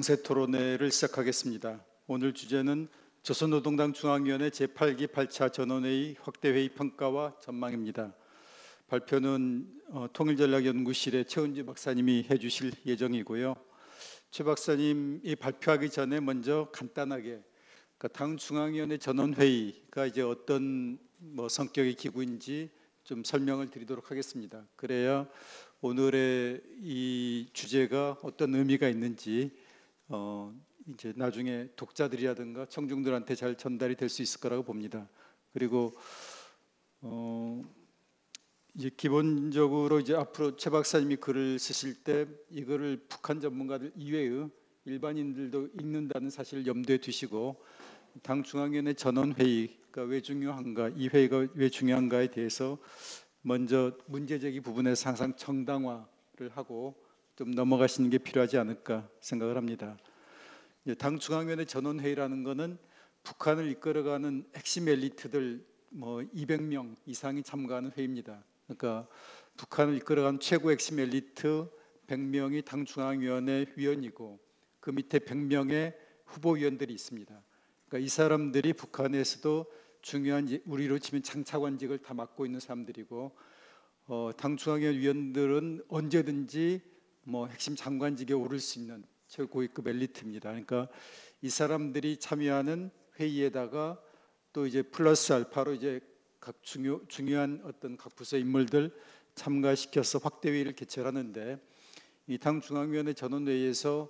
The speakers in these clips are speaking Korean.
공세토론회를 시작하겠습니다. 오늘 주제는 조선노동당 중앙위원회 제8기 8차 전원회의 확대회의 평가와 전망입니다. 발표는 통일전략연구실의 최은지 박사님이 해주실 예정이고요. 최 박사님이 발표하기 전에 먼저 간단하게 당 중앙위원회 전원회의가 이제 어떤 성격의 기구인지 좀 설명을 드리도록 하겠습니다. 그래야 오늘의 이 주제가 어떤 의미가 있는지 이제 나중에 독자들이라든가 청중들한테 잘 전달이 될 수 있을 거라고 봅니다. 그리고 이제 기본적으로 이제 앞으로 최 박사님이 글을 쓰실 때 이거를 북한 전문가들 이외의 일반인들도 읽는다는 사실을 염두에 두시고 당 중앙위원회 전원회의가 왜 중요한가, 이 회의가 왜 중요한가에 대해서 먼저 문제제기 부분에서 항상 정당화를 하고 좀 넘어가시는 게 필요하지 않을까 생각을 합니다. 당 중앙위원회 전원회의라는 것은 북한을 이끌어가는 핵심 엘리트들 200명 이상이 참가하는 회의입니다. 그러니까 북한을 이끌어가는 최고 핵심 엘리트 100명이 당 중앙위원회 위원이고 그 밑에 100명의 후보위원들이 있습니다. 그러니까 이 사람들이 북한에서도 중요한, 우리로 치면 장차관직을 다 맡고 있는 사람들이고 당 중앙위원회 위원들은 언제든지 핵심 장관직에 오를 수 있는 최고위급 엘리트입니다. 그러니까 이 사람들이 참여하는 회의에다가 또 이제 플러스 알파로 이제 각 중요한 어떤 각 부서 인물들 참가시켜서 확대회의를 개최하는데, 이 당 중앙위원회 전원회의에서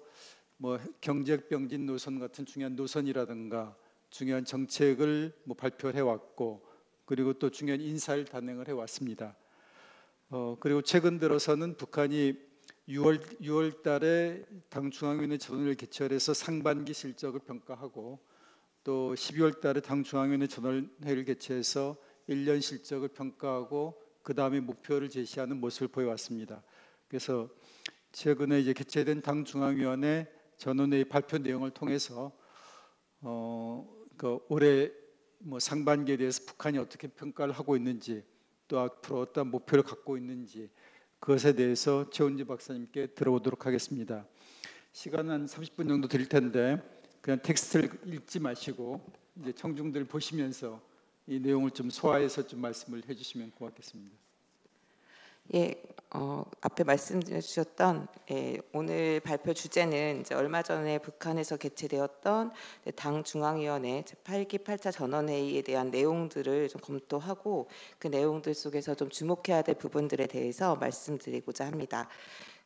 경제병진 노선 같은 중요한 노선이라든가 중요한 정책을 발표해 왔고, 그리고 또 중요한 인사를 단행을 해 왔습니다. 그리고 최근 들어서는 북한이 6월 달에 당 중앙위원회 전원회의를 개최해서 상반기 실적을 평가하고, 또 12월 달에 당 중앙위원회 전원회의를 개최해서 1년 실적을 평가하고 그 다음에 목표를 제시하는 모습을 보여왔습니다. 그래서 최근에 이제 개최된 당 중앙위원회 전원회의 발표 내용을 통해서 올해 상반기에 대해서 북한이 어떻게 평가를 하고 있는지, 또 앞으로 어떤 목표를 갖고 있는지, 그것에 대해서 최은지 박사님께 들어보도록 하겠습니다. 시간은 한 30분 정도 드릴 텐데 그냥 텍스트를 읽지 마시고 이제 청중들 보시면서 이 내용을 좀 소화해서 좀 말씀을 해주시면 고맙겠습니다. 예, 앞에 말씀해 주셨던 오늘 발표 주제는 이제 얼마 전에 북한에서 개최되었던 당 중앙위원회 제8기 8차 전원회의에 대한 내용들을 좀 검토하고 그 내용들 속에서 좀 주목해야 될 부분들에 대해서 말씀드리고자 합니다.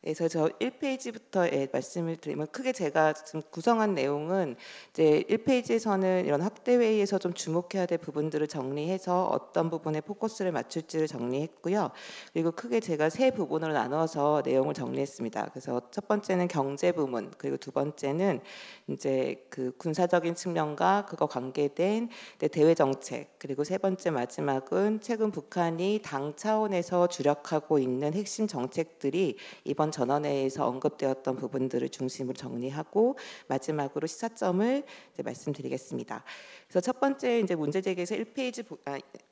그래서 저 1페이지부터 말씀을 드리면, 크게 제가 지금 구성한 내용은 이제 1페이지에서는 이런 확대회의에서 좀 주목해야 될 부분들을 정리해서 어떤 부분에 포커스를 맞출지를 정리했고요. 그리고 크게 제가 세 부분으로 나눠서 내용을 정리했습니다. 그래서 첫 번째는 경제 부문, 그리고 두 번째는 이제 그 군사적인 측면과 그거 관계된 대외 정책, 그리고 세 번째 마지막은 최근 북한이 당 차원에서 주력하고 있는 핵심 정책들이 이번 전원회의에서 언급되었던 부분들을 중심으로 정리하고 마지막으로 시사점을 이제 말씀드리겠습니다. 그래서 첫 번째 이제 문제제기에서 1페이지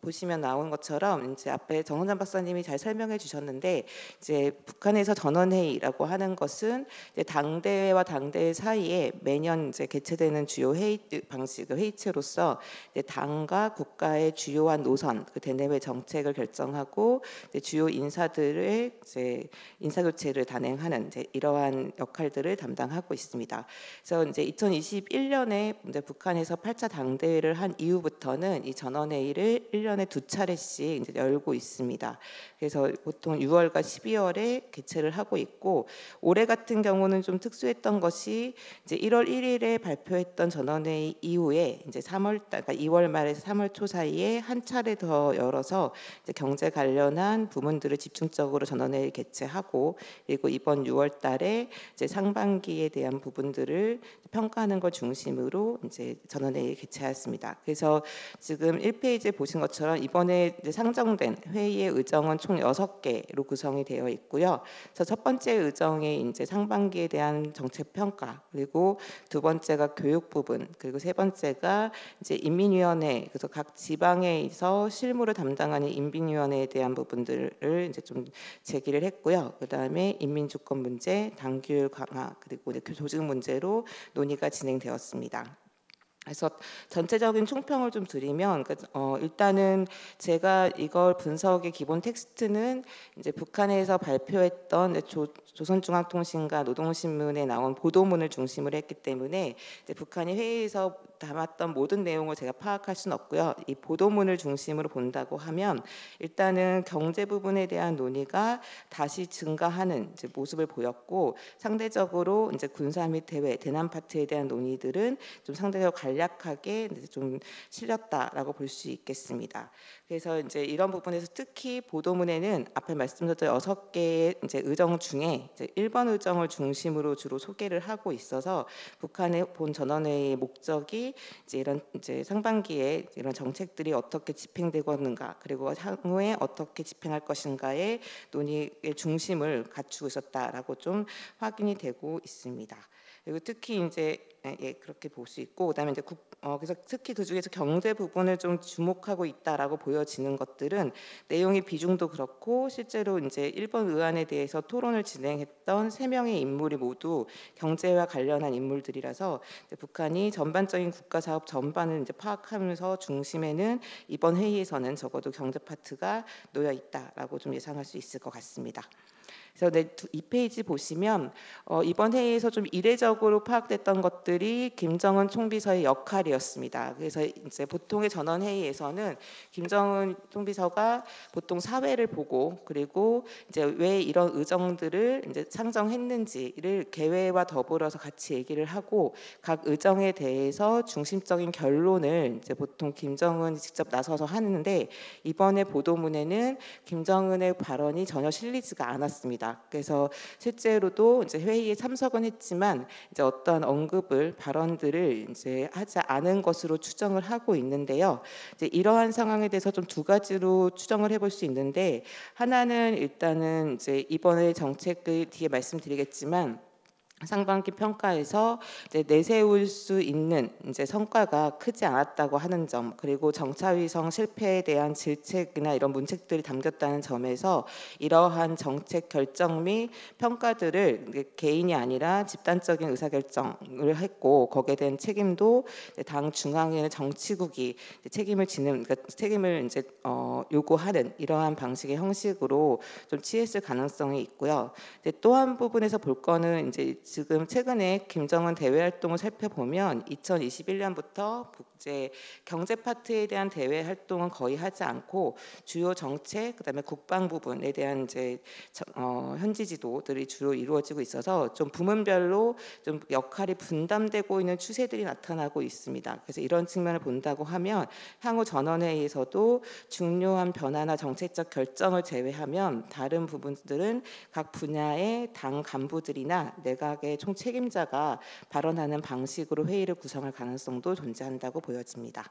보시면 나온 것처럼 이제 앞에 정은삼 박사님이 잘 설명해 주셨는데, 이제 북한에서 전원회의라고 하는 것은 이제 당대회와 당대회 사이에 매년 이제 개최되는 주요 회의 방식 회의체로서 이제 당과 국가의 주요한 노선, 그 대내외 정책을 결정하고 이제 주요 인사들의 이제 인사교체를 단행하는 이제 이러한 역할들을 담당하고 있습니다. 그래서 이제 2021년에 이제 북한에서 8차 당대회를 한 이후부터는 이 전원회의를 1년에 2차례씩 이제 열고 있습니다. 그래서 보통 6월과 12월에 개최를 하고 있고, 올해 같은 경우는 좀 특수했던 것이 이제 1월 1일에 발표했던 전원회의 이후에 이제 그러니까 2월 말에서 3월 초 사이에 한 차례 더 열어서 이제 경제 관련한 부문들을 집중적으로 전원회의 개최하고, 그리고 이번 6월 달에 이제 상반기에 대한 부분들을 평가하는 걸 중심으로 이제 전원회의 개최하였습니다. 그래서 지금 1페이지에 보신 것처럼 이번에 이제 상정된 회의의 의정은 총 6개로 구성이 되어 있고요. 그래서 첫 번째 의정이 이제 상반기에 대한 정책 평가, 그리고 두 번째가 교육 부분, 그리고 세 번째가 이제 인민위원회, 그래서 각 지방에서 실무를 담당하는 인민위원회에 대한 부분들을 이제 좀 제기를 했고요. 그다음에 인민주권 문제, 당규율 강화 그리고 이제 조직 문제로 논의가 진행되었습니다. 그래서 전체적인 총평을 좀 드리면 일단은 제가 이걸 분석의 기본 텍스트는 이제 북한에서 발표했던 조선중앙통신과 노동신문에 나온 보도문을 중심으로 했기 때문에 이제 북한이 회의에서 담았던 모든 내용을 제가 파악할 수는 없고요. 이 보도문을 중심으로 본다고 하면 일단은 경제 부분에 대한 논의가 다시 증가하는 이제 모습을 보였고, 상대적으로 이제 군사 및 대외 대남 파트에 대한 논의들은 좀 상대적으로 간략하게 좀 실렸다라고 볼 수 있겠습니다. 그래서 이제 이런 부분에서 특히 보도문에는 앞에 말씀드렸던 6개의 이제 의정 중에 이제 1번 의정을 중심으로 주로 소개를 하고 있어서 북한의 본 전원회의의 목적이 이제 이런 이제 상반기에 이런 정책들이 어떻게 집행되고 있는가, 그리고 향후에 어떻게 집행할 것인가의 논의의 중심을 갖추고 있었다라고 좀 확인이 되고 있습니다. 그리고 특히 이제 그렇게 볼 수 있고, 그다음에 이제 그래서 특히 그 중에서 경제 부분을 좀 주목하고 있다라고 보여지는 것들은 내용의 비중도 그렇고, 실제로 이제 일본 의안에 대해서 토론을 진행했던 3명의 인물이 모두 경제와 관련한 인물들이라서 북한이 전반적인 국가 사업 전반을 이제 파악하면서 중심에는 이번 회의에서는 적어도 경제 파트가 놓여 있다라고 좀 예상할 수 있을 것 같습니다. 그래서 2페이지 보시면 이번 회의에서 좀 이례적으로 파악됐던 것들이 김정은 총비서의 역할이었습니다. 그래서 이제 보통의 전원 회의에서는 김정은 총비서가 보통 사회를 보고, 그리고 이제 왜 이런 의정들을 이제 상정했는지를 개회와 더불어서 같이 얘기를 하고, 각 의정에 대해서 중심적인 결론을 이제 보통 김정은이 직접 나서서 하는데, 이번에 보도문에는 김정은의 발언이 전혀 실리지가 않았습니다. 그래서 실제로도 이제 회의에 참석은 했지만 이제 어떠한 언급을 발언들을 이제 하지 않은 것으로 추정을 하고 있는데요. 이제 이러한 상황에 대해서 좀 2가지로 추정을 해볼 수 있는데, 하나는 일단은 이제 이번에 정책을 뒤에 말씀드리겠지만 상반기 평가에서 이제 내세울 수 있는 이제 성과가 크지 않았다고 하는 점, 그리고 정차위성 실패에 대한 질책이나 이런 문책들이 담겼다는 점에서 이러한 정책 결정 및 평가들을 개인이 아니라 집단적인 의사결정을 했고, 거기에 대한 책임도 당 중앙위의 정치국이 책임을 지는, 그러니까 책임을 이제 요구하는 이러한 방식의 형식으로 좀 취했을 가능성이 있고요. 또 한 부분에서 볼 거는 이제 지금 최근에 김정은 대외 활동을 살펴보면 2021년부터 국제 경제 파트에 대한 대외 활동은 거의 하지 않고 주요 정책, 그다음에 국방 부분에 대한 이제 현지 지도들이 주로 이루어지고 있어서 좀 부문별로 좀 역할이 분담되고 있는 추세들이 나타나고 있습니다. 그래서 이런 측면을 본다고 하면 향후 전원회의에서도 중요한 변화나 정책적 결정을 제외하면 다른 부분들은 각 분야의 당 간부들이나 내각의 총책임자가 발언하는 방식으로 회의를 구성할 가능성도 존재한다고 보여집니다.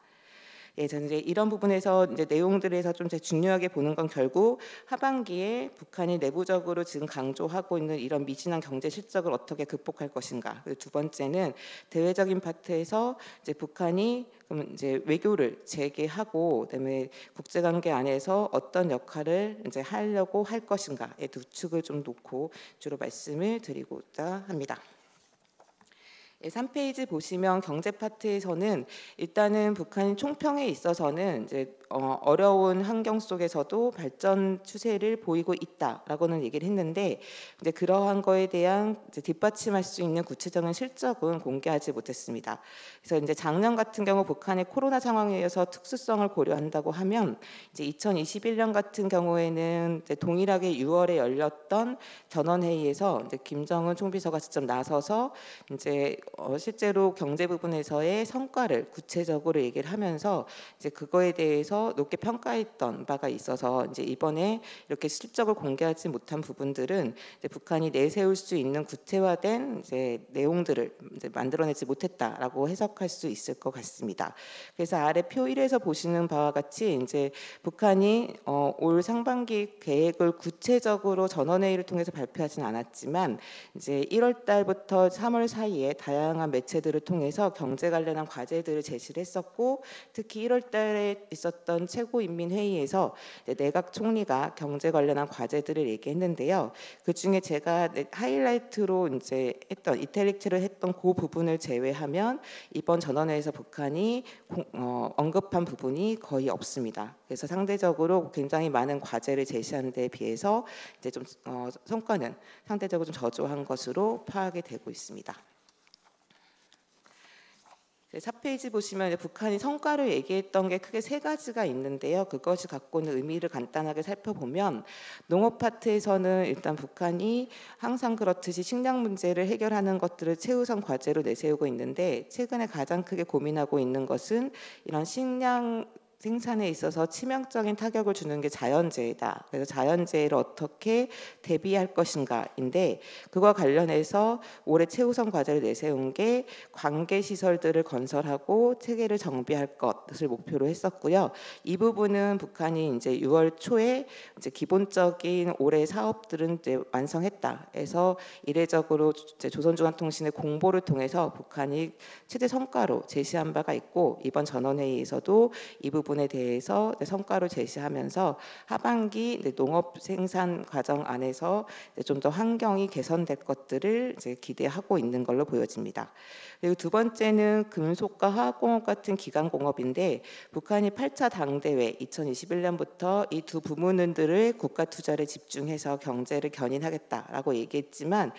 저는 이제 이런 부분에서 이제 내용들에서 좀 중요하게 보는 건 결국 하반기에 북한이 내부적으로 지금 강조하고 있는 이런 미진한 경제 실적을 어떻게 극복할 것인가. 그리고 2번째는 대외적인 파트에서 이제 북한이 그럼 이제 외교를 재개하고, 그다음에 국제관계 안에서 어떤 역할을 이제 하려고 할 것인가의 2축을 좀 놓고 주로 말씀을 드리고자 합니다. 3페이지 보시면 경제 파트에서는 일단은 북한이 총평에 있어서는 이제 어려운 환경 속에서도 발전 추세를 보이고 있다라고는 얘기를 했는데, 이제 그러한 거에 대한 이제 뒷받침할 수 있는 구체적인 실적은 공개하지 못했습니다. 그래서 이제 작년 같은 경우 북한의 코로나 상황에 의해서 특수성을 고려한다고 하면 이제 2021년 같은 경우에는 이제 동일하게 6월에 열렸던 전원회의에서 이제 김정은 총비서가 직접 나서서 이제 실제로 경제 부분에서의 성과를 구체적으로 얘기를 하면서 이제 그거에 대해서 높게 평가했던 바가 있어서 이제 이번에 이렇게 실적을 공개하지 못한 부분들은 이제 북한이 내세울 수 있는 구체화된 이제 내용들을 이제 만들어내지 못했다라고 해석할 수 있을 것 같습니다. 그래서 아래 표 1에서 보시는 바와 같이 이제 북한이 올 상반기 계획을 구체적으로 전원회의를 통해서 발표하지는 않았지만 이제 1월 달부터 3월 사이에 다양한 매체들을 통해서 경제 관련한 과제들을 제시를 했었고, 특히 1월 달에 있었던 있었던 최고인민회의에서 내각 총리가 경제 관련한 과제들을 얘기했는데요. 그 중에 제가 하이라이트로 이제 했던 이탈릭체를 했던 그 부분을 제외하면 이번 전원회에서 북한이 언급한 부분이 거의 없습니다. 그래서 상대적으로 굉장히 많은 과제를 제시하는 데에 비해서 이제 좀 성과는 상대적으로 좀 저조한 것으로 파악이 되고 있습니다. 4페이지 보시면 북한이 성과를 얘기했던 게 크게 세 가지가 있는데요. 그것이 갖고 있는 의미를 간단하게 살펴보면 농업 파트에서는 일단 북한이 항상 그렇듯이 식량 문제를 해결하는 것들을 최우선 과제로 내세우고 있는데 최근에 가장 크게 고민하고 있는 것은 이런 식량 생산에 있어서 치명적인 타격을 주는 게 자연재해다. 그래서 자연재해를 어떻게 대비할 것인가인데 그와 관련해서 올해 최우선 과제를 내세운 게 관계 시설들을 건설하고 체계를 정비할 것을 목표로 했었고요. 이 부분은 북한이 이제 6월 초에 이제 기본적인 올해 사업들은 이제 완성했다. 해서 이례적으로 이제 조선중앙통신의 공보를 통해서 북한이 최대 성과로 제시한 바가 있고 이번 전원회의에서도 이 부분에 대해서 성과로 제시하면서 하반기 농업 생산 과정 안에서 좀 더 환경이 개선될 것들을 이제 기대하고 있는 걸로 보여집니다. 그리고 두 번째는 금속과 화학공업 같은 기간공업인데 북한이 8차 당대회 2021년부터 이 두 부문들을 국가 투자를 집중해서 경제를 견인하겠다라고 얘기했지만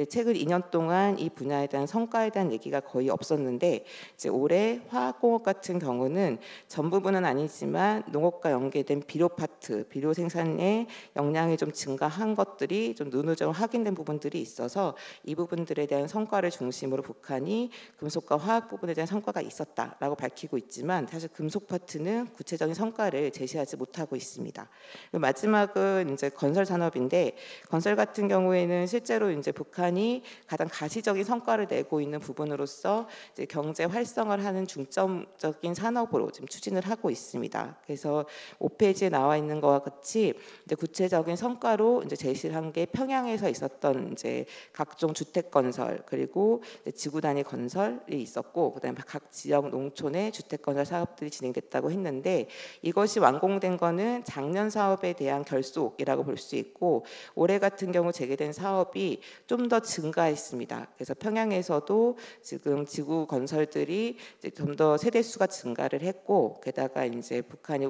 최근 2년 동안 이 분야에 대한 성과에 대한 얘기가 거의 없었는데 이제 올해 화학공업 같은 경우는 전 부분은 아니지만 농업과 연계된 비료 파트, 비료 생산의 역량이 좀 증가한 것들이 좀 눈으로 확인된 부분들이 있어서 이 부분들에 대한 성과를 중심으로 북한이 금속과 화학 부분에 대한 성과가 있었다라고 밝히고 있지만 사실 금속 파트는 구체적인 성과를 제시하지 못하고 있습니다. 마지막은 이제 건설 산업인데 건설 같은 경우에는 실제로 이제 북한이 가장 가시적인 성과를 내고 있는 부분으로서 이제 경제 활성화를 하는 중점적인 산업으로 지금 추진을 하고 있습니다. 그래서 5페이지에 나와 있는 것과 같이 이제 구체적인 성과로 이제 제시를 한 게 평양에서 있었던 이제 각종 주택 건설 그리고 지구 단위 건설이 있었고 그다음에 각 지역 농촌의 주택 건설 사업들이 진행됐다고 했는데 이것이 완공된 거는 작년 사업에 대한 결속이라고 볼 수 있고 올해 같은 경우 재개된 사업이 좀 더 증가했습니다. 그래서 평양에서도 지금 지구 건설들이 좀 더 세대 수가 증가를 했고 게다가 이제 북한이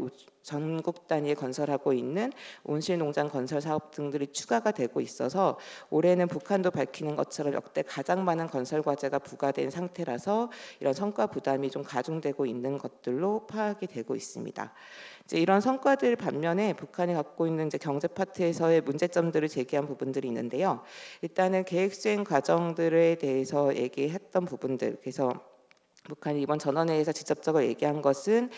전국 단위에 건설하고 있는 온실 농장 건설 사업 등들이 추가가 되고 있어서 올해는 북한도 밝히는 것처럼 역대 가장 많은 건설 과제가 부과된 상태라서 이런 성과 부담이 좀 가중되고 있는 것들로 파악이 되고 있습니다. 이제 이런 성과들 반면에 북한이 갖고 있는 이제 경제 파트에서의 문제점들을 제기한 부분들이 있는데요. 일단은 계획 수행 과정들에 대해서 얘기했던 부분들 그래서 북한이 이번 전원회의에서 직접적으로 얘기한 것은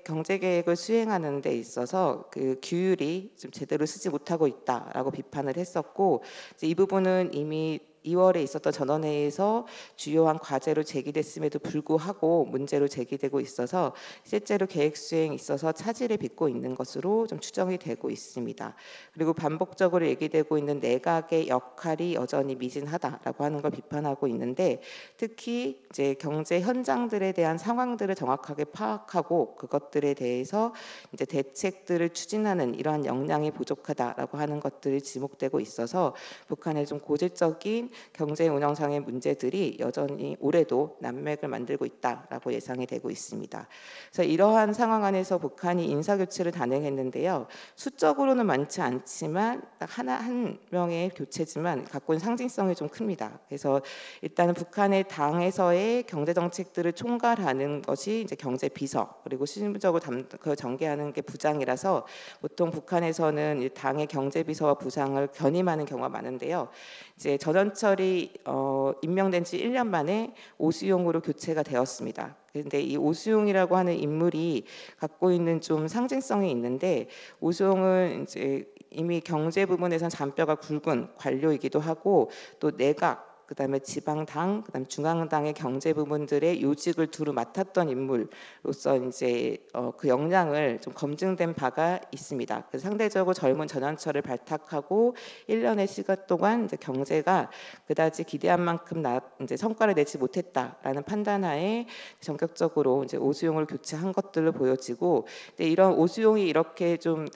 경제 계획을 수행하는 데 있어서 그 규율이 좀 제대로 쓰지 못하고 있다라고 비판을 했었고 이 부분은 이미 2월에 있었던 전원회의에서 주요한 과제로 제기됐음에도 불구하고 문제로 제기되고 있어서 실제로 계획 수행에 있어서 차질을 빚고 있는 것으로 좀 추정이 되고 있습니다. 그리고 반복적으로 얘기되고 있는 내각의 역할이 여전히 미진하다라고 하는 걸 비판하고 있는데 특히 이제 경제 현장들에 대한 상황들을 정확하게 파악하고 그것들에 대해서 이제 대책들을 추진하는 이러한 역량이 부족하다라고 하는 것들이 지목되고 있어서 북한의 좀 고질적인 경제 운영상의 문제들이 여전히 올해도 난맥을 만들고 있다라고 예상이 되고 있습니다. 그래서 이러한 상황 안에서 북한이 인사교체를 단행했는데요. 수적으로는 많지 않지만 딱 한 명의 교체지만 갖고 있는 상징성이 좀 큽니다. 그래서 일단은 북한의 당에서의 경제 정책들을 총괄하는 것이 이제 경제 비서 그리고 실무적으로 전개하는 게 부장이라서 보통 북한에서는 이 당의 경제 비서와 부장을 견임하는 경우가 많은데요. 이제 전원철이 임명된 지 1년 만에 오수용으로 교체가 되었습니다. 그런데 이 오수용이라고 하는 인물이 갖고 있는 좀 상징성이 있는데 오수용은 이제 이미 경제 부분에선 잔뼈가 굵은 관료이기도 하고 또 내각 그다음에 지방당, 그다음 중앙당의 경제 부문들의 요직을 두루 맡았던 인물로서 이제 그 역량을 좀 검증된 바가 있습니다. 그래서 상대적으로 젊은 전원철을 발탁하고 1년의 시간 동안 이제 경제가 그다지 기대한 만큼 이제 성과를 내지 못했다라는 판단하에 전격적으로 이제 오수용을 교체한 것들로 보여지고, 근데 이런 오수용이 이렇게 좀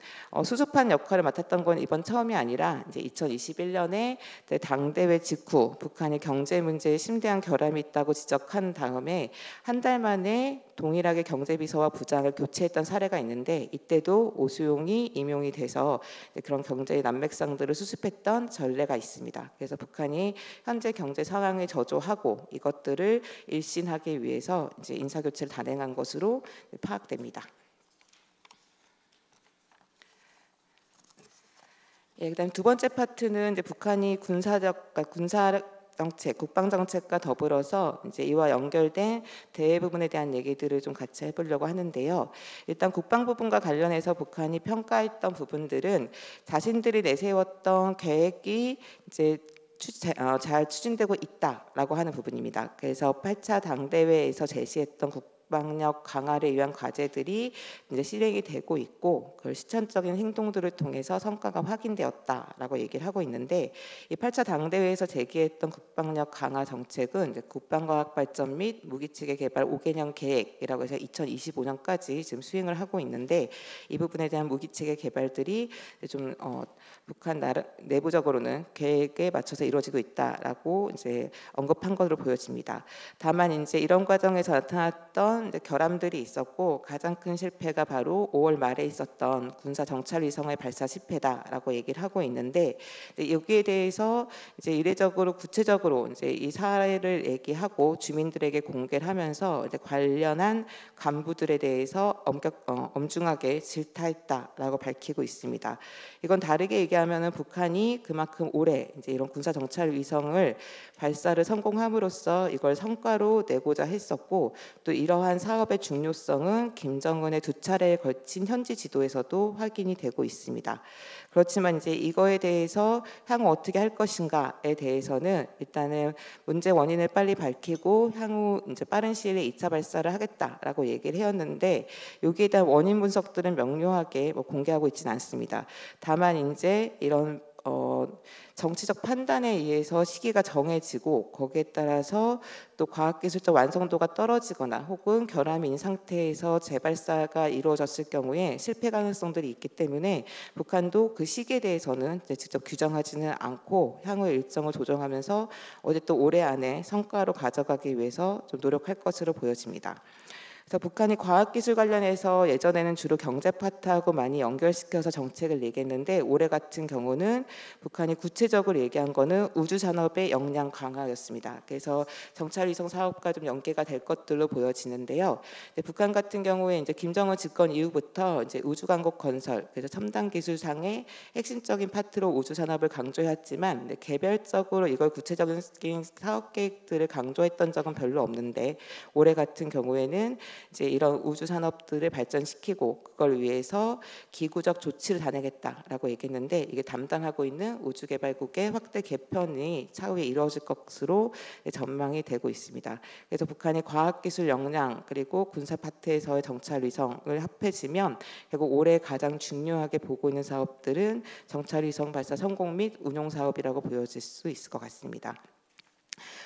수습한 역할을 맡았던 건 이번 처음이 아니라 이제 2021년에 당대회 직후 북한이 경제 문제에 심대한 결함이 있다고 지적한 다음에 한 달 만에 동일하게 경제비서와 부장을 교체했던 사례가 있는데, 이때도 오수용이 임용이 돼서 그런 경제의 난맥상들을 수습했던 전례가 있습니다. 그래서 북한이 현재 경제 상황에 저조하고 이것들을 일신하기 위해서 이제 인사교체를 단행한 것으로 파악됩니다. 예, 그다음 두 번째 파트는 이제 북한이 군사 정책, 국방 정책과 더불어서 이제 이와 연결된 대외 부분에 대한 얘기들을 좀 같이 해보려고 하는데요. 일단 국방 부분과 관련해서 북한이 평가했던 부분들은 자신들이 내세웠던 계획이 이제 잘 추진되고 있다라고 하는 부분입니다. 그래서 8차 당대회에서 제시했던 국방력 강화를 위한 과제들이 이제 실행이 되고 있고, 그걸 실천적인 행동들을 통해서 성과가 확인되었다라고 얘기를 하고 있는데, 이 8차 당대회에서 제기했던 국방력 강화 정책은 이제 국방과학 발전 및 무기체계 개발 5개년 계획이라고 해서 2025년까지 지금 수행을 하고 있는데, 이 부분에 대한 무기체계 개발들이 좀 북한 내부적으로는 계획에 맞춰서 이루어지고 있다라고 이제 언급한 것으로 보여집니다. 다만 이제 이런 과정에서 나타났던 결함들이 있었고, 가장 큰 실패가 바로 5월 말에 있었던 군사 정찰 위성의 발사 실패다라고 얘기를 하고 있는데, 여기에 대해서 이제 이례적으로 구체적으로 이제 이 사례를 얘기하고 주민들에게 공개를 하면서 이제 관련한 간부들에 대해서 엄중하게 질타했다라고 밝히고 있습니다. 이건 다르게 얘기하면은 북한이 그만큼 오래 이제 이런 군사 정찰 위성을 발사를 성공함으로써 이걸 성과로 내고자 했었고, 또 이러한 사업의 중요성은 김정은의 두 차례에 걸친 현지 지도에서도 확인이 되고 있습니다. 그렇지만 이제 이거에 대해서 향후 어떻게 할 것인가에 대해서는 일단은 문제 원인을 빨리 밝히고 향후 이제 빠른 시일에 2차 발사를 하겠다라고 얘기를 해왔는데, 여기에 대한 원인 분석들은 명료하게 공개하고 있지는 않습니다. 다만 이제 이런 정치적 판단에 의해서 시기가 정해지고, 거기에 따라서 또 과학기술적 완성도가 떨어지거나 혹은 결함이 있는 상태에서 재발사가 이루어졌을 경우에 실패 가능성들이 있기 때문에 북한도 그 시기에 대해서는 이제 직접 규정하지는 않고 향후 일정을 조정하면서 어쨌든 올해 안에 성과로 가져가기 위해서 좀 노력할 것으로 보여집니다. 그래서 북한이 과학기술 관련해서 예전에는 주로 경제 파트하고 많이 연결시켜서 정책을 얘기했는데, 올해 같은 경우는 북한이 구체적으로 얘기한 거는 우주산업의 역량 강화였습니다. 그래서 정찰위성 사업과 좀 연계가 될 것들로 보여지는데요. 북한 같은 경우에 이제 김정은 집권 이후부터 이제 우주강국 건설, 그래서 첨단 기술상의 핵심적인 파트로 우주산업을 강조했지만 개별적으로 이걸 구체적인 사업 계획들을 강조했던 적은 별로 없는데, 올해 같은 경우에는 이제 이런 우주 산업들을 발전시키고 그걸 위해서 기구적 조치를 단행했다라고 얘기했는데, 이게 담당하고 있는 우주개발국의 확대 개편이 차후에 이루어질 것으로 전망이 되고 있습니다. 그래서 북한의 과학기술 역량 그리고 군사 파트에서의 정찰 위성을 합해지면 결국 올해 가장 중요하게 보고 있는 사업들은 정찰 위성 발사 성공 및 운용 사업이라고 보여질 수 있을 것 같습니다.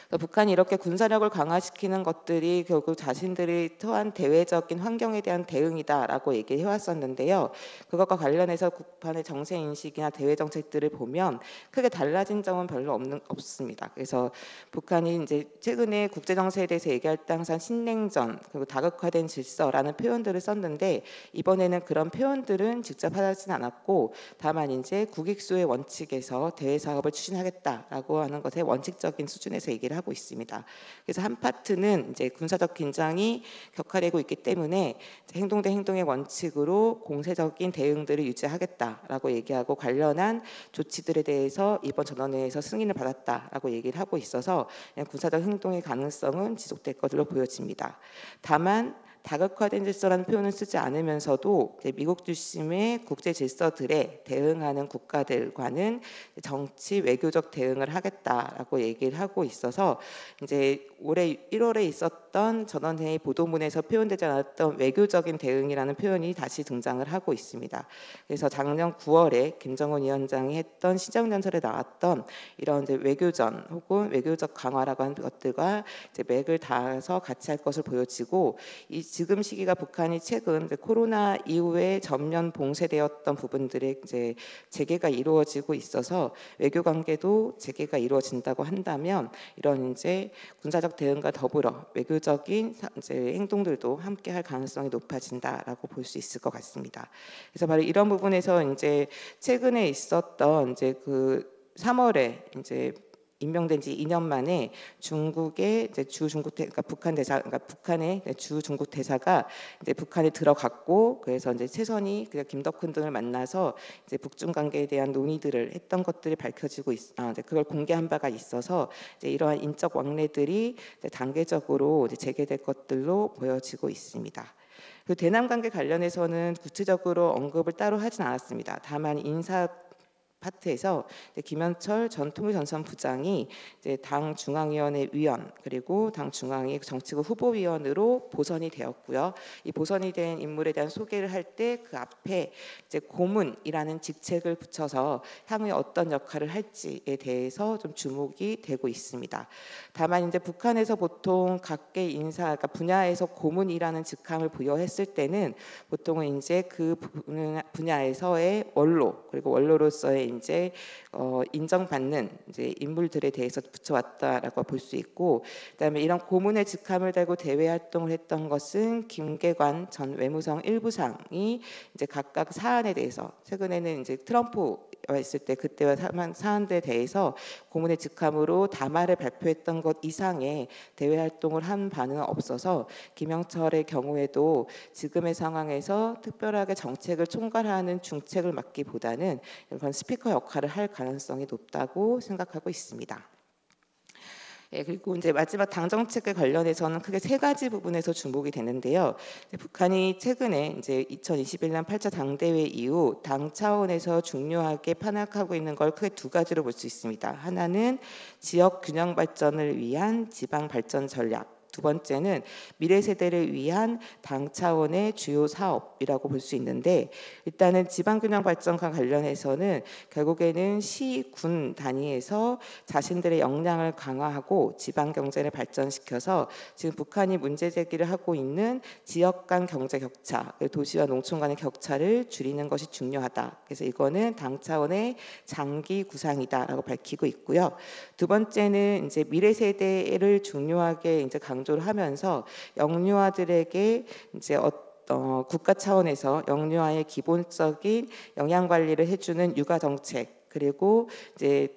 북한이 이렇게 군사력을 강화시키는 것들이 결국 자신들이 처한 대외적인 환경에 대한 대응이다라고 얘기해 왔었는데요. 그것과 관련해서 북한의 정세 인식이나 대외 정책들을 보면 크게 달라진 점은 별로 없습니다. 그래서 북한이 이제 최근에 국제 정세에 대해서 얘기할 때 항상 신냉전 그리고 다극화된 질서라는 표현들을 썼는데, 이번에는 그런 표현들은 직접 하지는 않았고, 다만 이제 국익수의 원칙에서 대외 사업을 추진하겠다라고 하는 것의 원칙적인 수준에서 얘기를 하고 있습니다. 그래서 한 파트는 이제 군사적 긴장이 격화되고 있기 때문에 행동 대 행동의 원칙으로 공세적인 대응들을 유지하겠다라고 얘기하고, 관련한 조치들에 대해서 이번 전원회의에서 승인을 받았다라고 얘기를 하고 있어서 군사적 행동의 가능성은 지속될 것으로 보여집니다. 다만 다극화된 질서라는 표현을 쓰지 않으면서도 이제 미국 중심의 국제 질서들에 대응하는 국가들과는 정치 외교적 대응을 하겠다라고 얘기를 하고 있어서 이제 올해 1월에 있었던 전원회의 보도문에서 표현되지 않았던 외교적인 대응이라는 표현이 다시 등장을 하고 있습니다. 그래서 작년 9월에 김정은 위원장이 했던 시정연설에 나왔던 이런 이제 외교전 혹은 외교적 강화라고 하는 것들과 이제 맥을 닿아서 같이 할 것을 보여지고, 이 지금 시기가 북한이 최근 이제 코로나 이후에 전면 봉쇄되었던 부분들의 이제 재개가 이루어지고 있어서 외교 관계도 재개가 이루어진다고 한다면 이런 이제 군사적 대응과 더불어 외교적인 이제 행동들도 함께 할 가능성이 높아진다라고 볼 수 있을 것 같습니다. 그래서 바로 이런 부분에서 이제 최근에 있었던 이제 그 3월에 이제 임명된 지 2년 만에 중국의 이제 주 중국 그러니까 북한 대사, 그러니까 북한의 주 중국 대사가 이제 북한에 들어갔고, 그래서 이제 최선희 김덕훈 등을 만나서 이제 북중 관계에 대한 논의들을 했던 것들이 밝혀지고 이제 그걸 공개한 바가 있어서 이제 이러한 인적 왕래들이 이제 단계적으로 이제 재개될 것들로 보여지고 있습니다. 그 대남 관계 관련해서는 구체적으로 언급을 따로 하진 않았습니다. 다만 인사 파트에서 김현철 전 통일전선 부장이 이제 당 중앙위원회 위원 그리고 당 중앙위 정치국 후보위원으로 보선이 되었고요. 이 보선이 된 인물에 대한 소개를 할 때 그 앞에 이제 고문이라는 직책을 붙여서 향후에 어떤 역할을 할지에 대해서 좀 주목이 되고 있습니다. 다만 이제 북한에서 보통 각계 인사, 그러니까 분야에서 고문이라는 직함을 부여했을 때는 보통은 이제 그 분야에서의 원로 그리고 원로로서의 이제 인정받는 이제 인물들에 대해서 붙여왔다라고 볼 수 있고, 그다음에 이런 고문의 직함을 달고 대외 활동을 했던 것은 김계관 전 외무성 1부상이 이제 각각 사안에 대해서 최근에는 이제 트럼프가 있을 때 그때와 사안들에 대해서 고문의 직함으로 담화를 발표했던 것 이상의 대외 활동을 한 바는 없어서 김영철의 경우에도 지금의 상황에서 특별하게 정책을 총괄하는 중책을 맡기보다는 이런 스피커 역할을 할 가능성이 높다고 생각하고 있습니다. 예, 그리고 이제 마지막 당 정책에 관련해서는 크게 세 가지 부분에서 주목이 되는데요. 북한이 최근에 이제 2021년 8차 당대회 이후 당 차원에서 중요하게 판악하고 있는 걸 크게 두 가지로 볼 수 있습니다. 하나는 지역 균형 발전을 위한 지방 발전 전략. 두 번째는 미래 세대를 위한 당 차원의 주요 사업이라고 볼 수 있는데, 일단은 지방균형 발전과 관련해서는 결국에는 시, 군 단위에서 자신들의 역량을 강화하고 지방 경제를 발전시켜서 지금 북한이 문제 제기를 하고 있는 지역 간 경제 격차, 도시와 농촌 간의 격차를 줄이는 것이 중요하다. 그래서 이거는 당 차원의 장기 구상이다라고 밝히고 있고요. 두 번째는 이제 미래 세대를 중요하게 이제 강조를 하면서 영유아들에게 이제 국가 차원에서 영유아의 기본적인 영양 관리를 해주는 육아 정책, 그리고 이제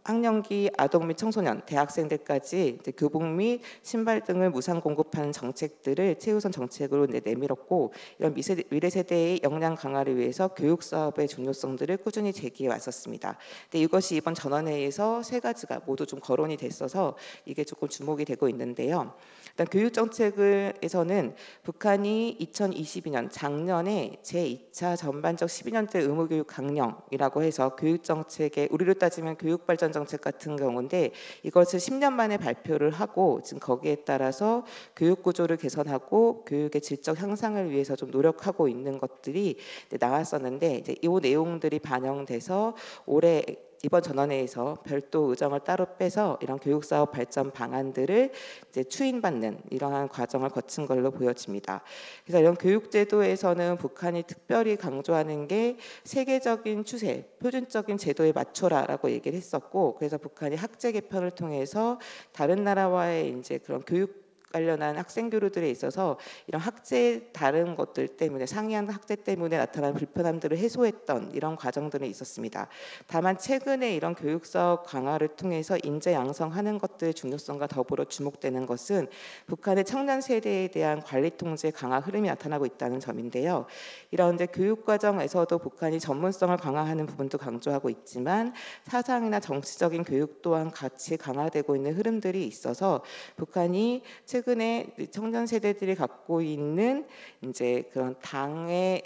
학령기 아동 및 청소년, 대학생들까지 이제 교복 및 신발 등을 무상 공급하는 정책들을 최우선 정책으로 내밀었고, 이런 미래 세대의 역량 강화를 위해서 교육 사업의 중요성들을 꾸준히 제기해 왔었습니다. 근데 이것이 이번 전원회의에서 세 가지가 모두 좀 거론이 됐어서 이게 조금 주목이 되고 있는데요. 일단 교육 정책에서는 북한이 2022년 작년에 제2차 전반적 12년대 의무교육 강령이라고 해서 교육 정책에 우리로 따지면 교육발전 정책 같은 경우인데, 이것을 10년 만에 발표를 하고 지금 거기에 따라서 교육 구조를 개선하고 교육의 질적 향상을 위해서 좀 노력하고 있는 것들이 나왔었는데, 이제 이 내용들이 반영돼서 올해 이번 전원회의에서 별도 의정을 따로 빼서 이런 교육사업 발전 방안들을 이제 추인받는 이러한 과정을 거친 걸로 보여집니다. 그래서 이런 교육제도에서는 북한이 특별히 강조하는 게 세계적인 추세, 표준적인 제도에 맞춰라라고 얘기를 했었고, 그래서 북한이 학제 개편을 통해서 다른 나라와의 이제 그런 교육 관련한 학생 교류들에 있어서 이런 학제 다른 것들 때문에 상이한 학제 때문에 나타난 불편함들을 해소했던 이런 과정들이 있었습니다. 다만 최근에 이런 교육 사업 강화를 통해서 인재 양성하는 것들의 중요성과 더불어 주목되는 것은 북한의 청년 세대에 대한 관리 통제 강화 흐름이 나타나고 있다는 점인데요. 이런 이제 교육 과정에서도 북한이 전문성을 강화하는 부분도 강조하고 있지만 사상이나 정치적인 교육 또한 같이 강화되고 있는 흐름들이 있어서 북한이 최근에 청년 세대들이 갖고 있는 이제 그런 당의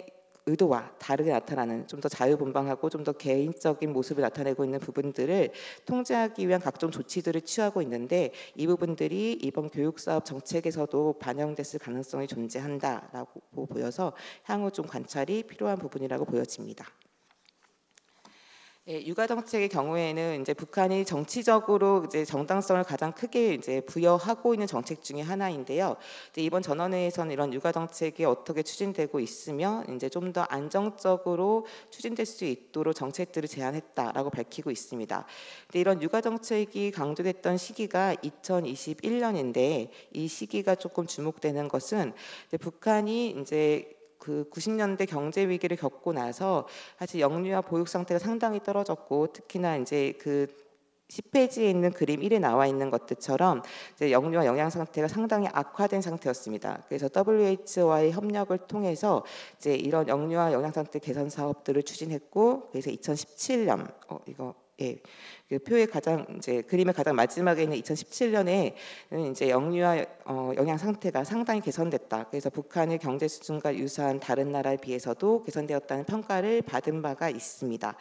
의도와 다르게 나타나는 좀 더 자유분방하고 좀 더 개인적인 모습을 나타내고 있는 부분들을 통제하기 위한 각종 조치들을 취하고 있는데 이 부분들이 이번 교육사업 정책에서도 반영됐을 가능성이 존재한다라고 보여서 향후 좀 관찰이 필요한 부분이라고 보여집니다. 예, 육아 정책의 경우에는 이제 북한이 정치적으로 이제 정당성을 가장 크게 이제 부여하고 있는 정책 중에 하나인데요. 이제 이번 전원회에서는 이런 육아 정책이 어떻게 추진되고 있으며 이제 좀 더 안정적으로 추진될 수 있도록 정책들을 제안했다라고 밝히고 있습니다. 근데 이런 육아 정책이 강조됐던 시기가 2021년인데 이 시기가 조금 주목되는 것은 이제 북한이 이제 그 90년대 경제 위기를 겪고 나서 사실 영유아 보육 상태가 상당히 떨어졌고 특히나 이제 그 10페이지에 있는 그림 1에 나와 있는 것들처럼 이제 영유아 영양 상태가 상당히 악화된 상태였습니다. 그래서 WHO와의 협력을 통해서 이제 이런 영유아 영양 상태 개선 사업들을 추진했고 그래서 2017년 이거 예. 그 표의 가장 이제 그림의 가장 마지막에 있는 2017년에 이제 영유아 영양 상태가 상당히 개선됐다. 그래서 북한의 경제 수준과 유사한 다른 나라에 비해서도 개선되었다는 평가를 받은 바가 있습니다.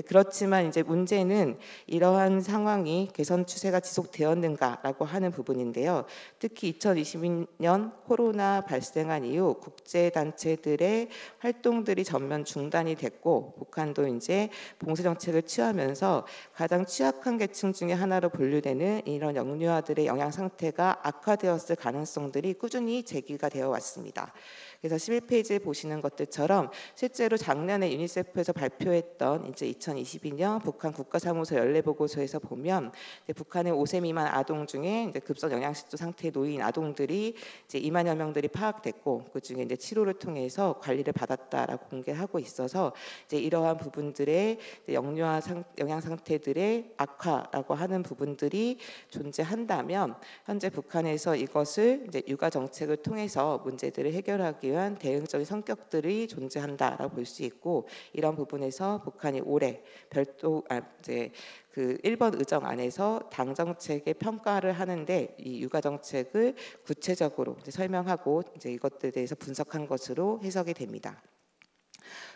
그렇지만 이제 문제는 이러한 상황이 개선 추세가 지속되었는가라고 하는 부분인데요. 특히 2022년 코로나 발생한 이후 국제 단체들의 활동들이 전면 중단이 됐고 북한도 이제 봉쇄 정책을 취하면서 가장 취약한 계층 중에 하나로 분류되는 이런 영유아들의 영양 상태가 악화되었을 가능성들이 꾸준히 제기가 되어 왔습니다. 그래서 11페이지에 보시는 것들처럼 실제로 작년에 유니세프에서 발표했던 이제 2022년 북한 국가사무소 연례보고서에서 보면 북한의 5세 미만 아동 중에 이제 급성 영양실조 상태에 놓인 아동들이 이제 2만여 명들이 파악됐고 그 중에 이제 치료를 통해서 관리를 받았다라고 공개하고 있어서 이제 이러한 부분들의 영유아 영양 상태들의 악화라고 하는 부분들이 존재한다면 현재 북한에서 이것을 이제 육아 정책을 통해서 문제들을 해결하기 위한 대응적인 성격들이 존재한다라고 볼 수 있고 이런 부분에서 북한이 올해 별도 이제 그 1번 의정 안에서 당 정책의 평가를 하는데 이 육아 정책을 구체적으로 이제 설명하고 이제 이것들에 대해서 분석한 것으로 해석이 됩니다.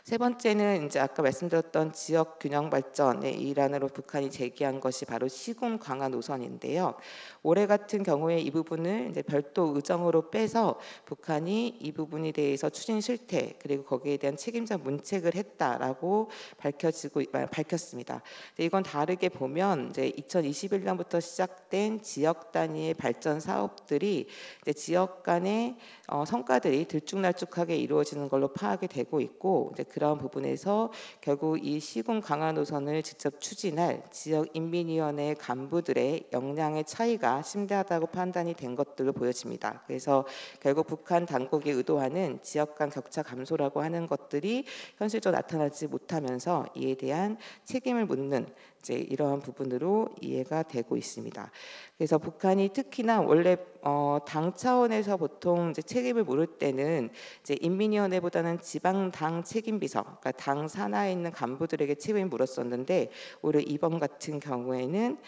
세 번째는 이제 아까 말씀드렸던 지역 균형 발전의 일환으로 북한이 제기한 것이 바로 시군 강화 노선인데요. 올해 같은 경우에 이 부분을 이제 별도 의정으로 빼서 북한이 이 부분에 대해서 추진 실태 그리고 거기에 대한 책임자 문책을 했다라고 밝혔습니다. 이건 다르게 보면 이제 2021년부터 시작된 지역 단위의 발전 사업들이 이제 지역 간의 성과들이 들쭉날쭉하게 이루어지는 걸로 파악이 되고 있고 이제 그런 부분에서 결국 이 시군 강화 노선을 직접 추진할 지역 인민위원회 간부들의 역량의 차이가 심대하다고 판단이 된 것들로 보여집니다. 그래서 결국 북한 당국이 의도하는 지역 간 격차 감소라고 하는 것들이 현실적으로 나타나지 못하면서 이에 대한 책임을 묻는 이제 이러한 부분으로 이해가 되고 있습니다. 그래서 북한이 특히나 원래 당 차원에서 보통 이제 책임을 물을 때는 이제 인민위원회보다는 지방당 책임비서, 그러니까 당 산하에 있는 간부들에게 책임을 물었었는데 올해 이번 같은 경우에는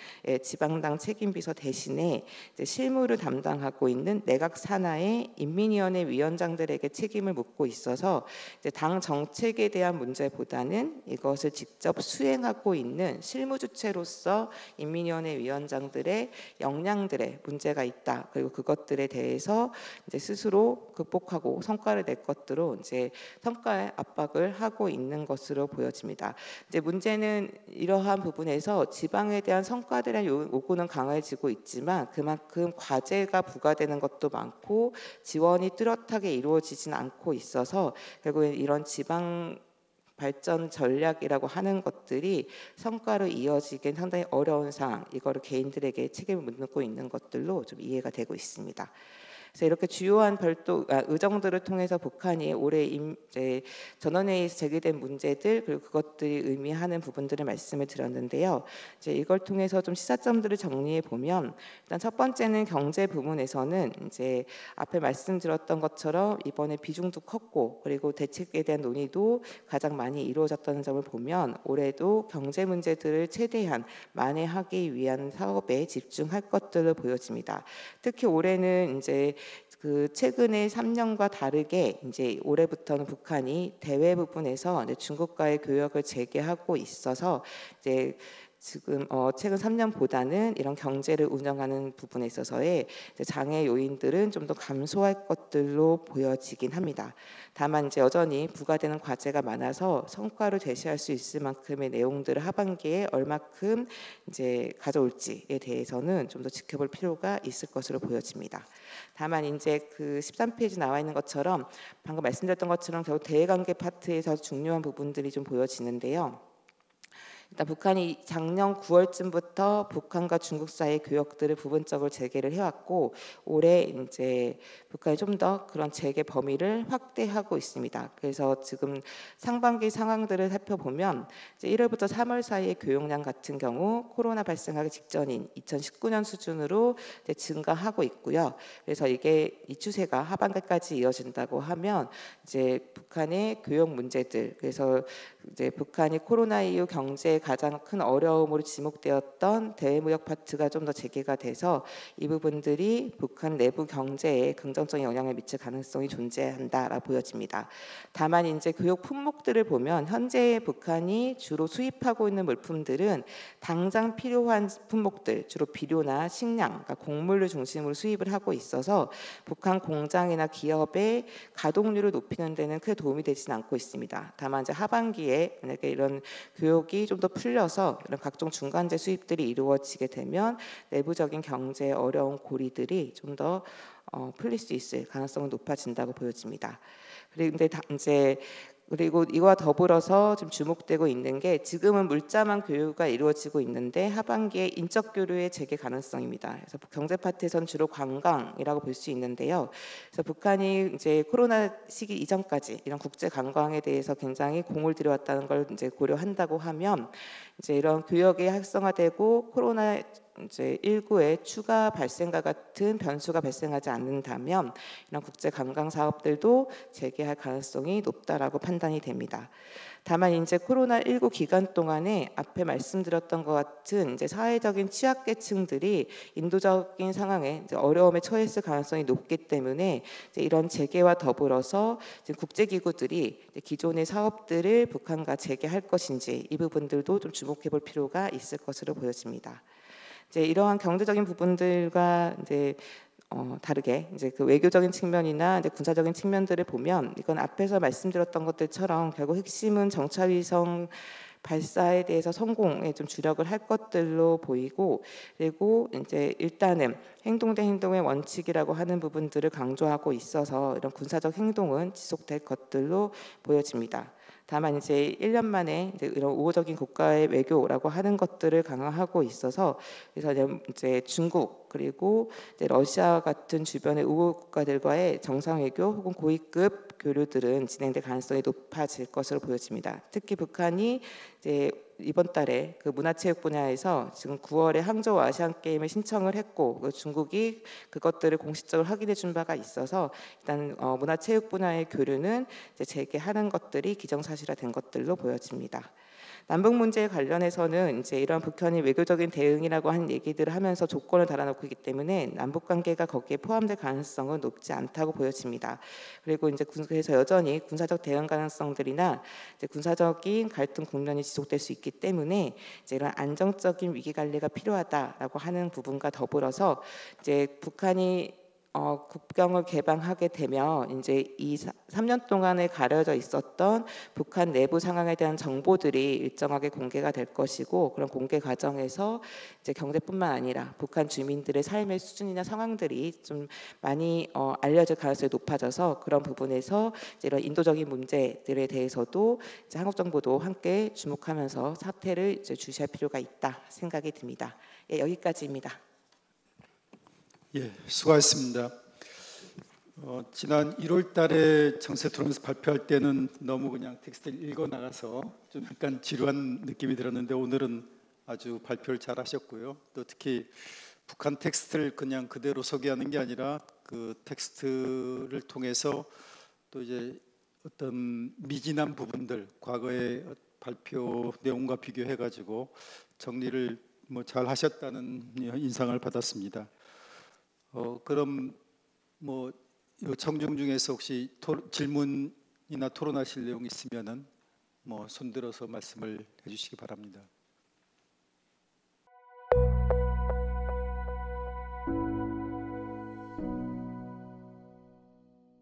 지방당 책임비서 대신에 이제 실무를 담당하고 있는 내각 산하의 인민위원회 위원장들에게 책임을 묻고 있어서 이제 당 정책에 대한 문제보다는 이것을 직접 수행하고 있는 실무 주체로서 인민위원회 위원장들의 역량들의 문제가 있다. 그리고 그것들에 대해서 이제 스스로 극복하고 성과를 낼 것으로 이제 성과의 압박을 하고 있는 것으로 보여집니다. 이제 문제는 이러한 부분에서 지방에 대한 성과들의 요구는 강해지고 있지만 그만큼 과제가 부과되는 것도 많고 지원이 뚜렷하게 이루어지진 않고 있어서 결국엔 이런 지방 발전 전략이라고 하는 것들이 성과로 이어지긴 상당히 어려운 상황, 이거를 개인들에게 책임을 묻고 있는 것들로 좀 이해가 되고 있습니다. 그래서 이렇게 주요한 의정들을 통해서 북한이 올해 이제 전원회의에서 제기된 문제들 그리고 그것들이 의미하는 부분들을 말씀을 드렸는데요. 이제 이걸 통해서 좀 시사점들을 정리해 보면 일단 첫 번째는 경제 부분에서는 이제 앞에 말씀드렸던 것처럼 이번에 비중도 컸고 그리고 대책에 대한 논의도 가장 많이 이루어졌다는 점을 보면 올해도 경제 문제들을 최대한 만회하기 위한 사업에 집중할 것들을 보여집니다. 특히 올해는 이제 그 최근에 3년과 다르게 이제 올해부터는 북한이 대외 부분에서 이제 중국과의 교역을 재개하고 있어서 이제 지금 최근 3년보다는 이런 경제를 운영하는 부분에 있어서의 장애 요인들은 좀 더 감소할 것들로 보여지긴 합니다. 다만 이제 여전히 부과되는 과제가 많아서 성과를 제시할 수 있을 만큼의 내용들을 하반기에 얼마큼 이제 가져올지에 대해서는 좀 더 지켜볼 필요가 있을 것으로 보여집니다. 다만 이제 그 13페이지 나와 있는 것처럼 방금 말씀드렸던 것처럼 결국 대외관계 파트에서 중요한 부분들이 좀 보여지는데요. 일단 북한이 작년 9월쯤부터 북한과 중국 사이의 교역들을 부분적으로 재개를 해왔고 올해 이제 북한이 좀 더 그런 재개 범위를 확대하고 있습니다. 그래서 지금 상반기 상황들을 살펴보면 이제 1월부터 3월 사이의 교역량 같은 경우 코로나 발생하기 직전인 2019년 수준으로 이제 증가하고 있고요. 그래서 이게 이 추세가 하반기까지 이어진다고 하면 이제 북한의 교역 문제들 그래서 이제 북한이 코로나 이후 경제에 가장 큰 어려움으로 지목되었던 대외무역 파트가 좀 더 재개가 돼서 이 부분들이 북한 내부 경제에 긍정적인 영향을 미칠 가능성이 존재한다라고 보여집니다. 다만 이제 교역 품목들을 보면 현재 북한이 주로 수입하고 있는 물품들은 당장 필요한 품목들 주로 비료나 식량, 그러니까 곡물을 중심으로 수입을 하고 있어서 북한 공장이나 기업의 가동률을 높이는 데는 크게 도움이 되지는 않고 있습니다. 다만 이제 하반기에 만약에 이런 교역이 좀 더 풀려서 이런 각종 중간재 수입들이 이루어지게 되면 내부적인 경제의 어려운 고리들이 좀 더 풀릴 수 있을 가능성은 높아진다고 보여집니다. 그런데 이제 그리고 이와 더불어서 지금 주목되고 있는 게 지금은 물자만 교류가 이루어지고 있는데 하반기에 인적 교류의 재개 가능성입니다. 그래서 경제 파트에서는 주로 관광이라고 볼 수 있는데요. 그래서 북한이 이제 코로나 시기 이전까지 이런 국제 관광에 대해서 굉장히 공을 들여왔다는 걸 이제 고려한다고 하면 이제 이런 교역이 활성화되고 코로나 이제 19의 추가 발생과 같은 변수가 발생하지 않는다면 이런 국제 관광 사업들도 재개할 가능성이 높다라고 판단이 됩니다. 다만 이제 코로나19 기간 동안에 앞에 말씀드렸던 것 같은 이제 사회적인 취약계층들이 인도적인 상황에 이제 어려움에 처했을 가능성이 높기 때문에 이제 이런 재개와 더불어서 이제 국제기구들이 이제 기존의 사업들을 북한과 재개할 것인지 이 부분들도 좀 주목해볼 필요가 있을 것으로 보여집니다. 이제 이러한 경제적인 부분들과 이제 다르게 이제 그 외교적인 측면이나 이제 군사적인 측면들을 보면 이건 앞에서 말씀드렸던 것들처럼 결국 핵심은 정찰위성 발사에 대해서 성공에 좀 주력을 할 것들로 보이고 그리고 이제 일단은 행동 대 행동의 원칙이라고 하는 부분들을 강조하고 있어서 이런 군사적 행동은 지속될 것들로 보여집니다. 다만 이제 1년 만에 이제 이런 우호적인 국가의 외교라고 하는 것들을 강화하고 있어서 그래서 이제 중국 그리고 이제 러시아 같은 주변의 우호 국가들과의 정상 외교 혹은 고위급 교류들은 진행될 가능성이 높아질 것으로 보여집니다. 특히 북한이 이제 이번 달에 그 문화체육 분야에서 지금 9월에 항저우 아시안 게임을 신청을 했고 중국이 그것들을 공식적으로 확인해 준 바가 있어서 일단 문화체육 분야의 교류는 이제 재개하는 것들이 기정사실화된 것들로 보여집니다. 남북 문제에 관련해서는 이제 이런 북한이 외교적인 대응이라고 하는 얘기들을 하면서 조건을 달아놓고 있기 때문에 남북 관계가 거기에 포함될 가능성은 높지 않다고 보여집니다. 그리고 이제 그래서 여전히 군사적 대응 가능성들이나 이제 군사적인 갈등 국면이 지속될 수 있기 때문에 이제 이런 안정적인 위기 관리가 필요하다라고 하는 부분과 더불어서 이제 북한이 국경을 개방하게 되면 이제 이 3년 동안에 가려져 있었던 북한 내부 상황에 대한 정보들이 일정하게 공개가 될 것이고 그런 공개 과정에서 이제 경제뿐만 아니라 북한 주민들의 삶의 수준이나 상황들이 좀 많이 알려질 가능성이 높아져서 그런 부분에서 이제 이런 인도적인 문제들에 대해서도 이제 한국 정부도 함께 주목하면서 사태를 이제 주시할 필요가 있다 생각이 듭니다. 예, 여기까지입니다. 예, 수고하셨습니다. 지난 1월 달에 정세 토론에서 발표할 때는 너무 그냥 텍스트를 읽어 나가서 좀 약간 지루한 느낌이 들었는데 오늘은 아주 발표를 잘 하셨고요. 또 특히 북한 텍스트를 그냥 그대로 소개하는 게 아니라 그 텍스트를 통해서 또 이제 어떤 미진한 부분들 과거의 발표 내용과 비교해 가지고 정리를 뭐 잘 하셨다는 인상을 받았습니다. 그럼 뭐 청중 중에서 혹시 질문이나 토론하실 내용 있으면은 뭐 손들어서 말씀을 해주시기 바랍니다.